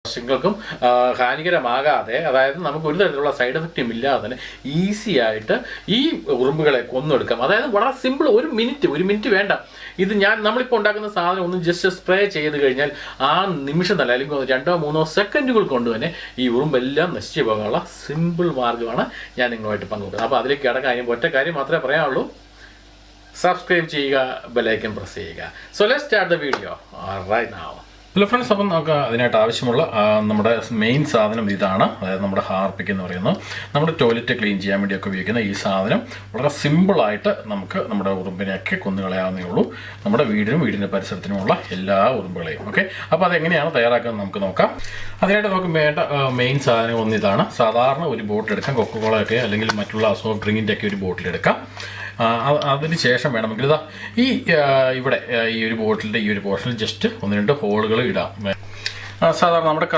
സസ്യങ്ങൾക്കും ഹാനികരമാകാതെ, അതായത് നമുക്ക് ഒരു തരത്തിലുള്ള സൈഡ് എഫക്റ്റും ഇല്ലാതെ തന്നെ ഈസി ആയിട്ട് ഈ ഉറുമ്പുകളെ കൊന്നെടുക്കാം. അതായത് വളരെ സിമ്പിൾ, ഒരു മിനിറ്റ് വേണ്ട. ഇത് നമ്മളിപ്പോൾ ഉണ്ടാക്കുന്ന സാധനം ഒന്ന് ജസ്റ്റ് സ്പ്രേ ചെയ്ത് കഴിഞ്ഞാൽ ആ നിമിഷം തന്നെ, അല്ലെങ്കിൽ 2-3 സെക്കൻഡുകൾ കൊണ്ട് തന്നെ ഈ ഉറുമ്പെല്ലാം നശിച്ചു പോകാനുള്ള സിമ്പിൾ മാർഗ്ഗമാണ് ഞാൻ നിങ്ങളുമായിട്ട് പങ്കുവെക്കുന്നത്. അപ്പോൾ അതിലേക്ക് കിടക്കാൻ ഒറ്റ കാര്യം മാത്രമേ പറയാനുള്ളൂ, സബ്സ്ക്രൈബ് ചെയ്യുക, ബെലൈക്കൻ പ്രസ് ചെയ്യുക. So let's start the video right now. Hello friends, അപ്പം നമുക്ക് അതിനായിട്ട് ആവശ്യമുള്ള നമ്മുടെ മെയിൻ സാധനം ഇതാണ്. അതായത് നമ്മുടെ ഹാർപ്പിക് എന്ന് പറയുന്നത് നമ്മുടെ ടോയ്ലറ്റ് ക്ലീൻ ചെയ്യാൻ വേണ്ടിയൊക്കെ ഉപയോഗിക്കുന്ന ഈ സാധനം വളരെ സിമ്പിളായിട്ട് നമുക്ക് നമ്മുടെ ഉറുമ്പിനെയൊക്കെ കൊന്നുകളയാവുന്നേ ഉള്ളൂ, നമ്മുടെ വീടിൻ്റെ പരിസരത്തിനുമുള്ള എല്ലാ ഉറുമ്പുകളെയും. ഓക്കെ, അപ്പോൾ അതെങ്ങനെയാണ് തയ്യാറാക്കുന്നത് നമുക്ക് നോക്കാം. അതിനായിട്ട് നമുക്ക് വേണ്ട മെയിൻ സാധനം ഒന്നിതാണ്. സാധാരണ ഒരു ബോട്ടിൽ എടുക്കാം, കൊക്കക്കോളയൊക്കെ അല്ലെങ്കിൽ മറ്റുള്ള സോഫ്റ്റ് ഡ്രിങ്കിൻ്റെ ഒക്കെ ഒരു ബോട്ടിലെടുക്കാം. അതിന് ശേഷം വേണമെങ്കിൽ ഇതാ ഇവിടെ ഈ ഒരു ബോട്ടിലിൻ്റെ ഈ ഒരു പോർഷനിൽ ജസ്റ്റ് 1-2 ഹോളുകൾ ഇടാം. സാധാരണ നമ്മുടെ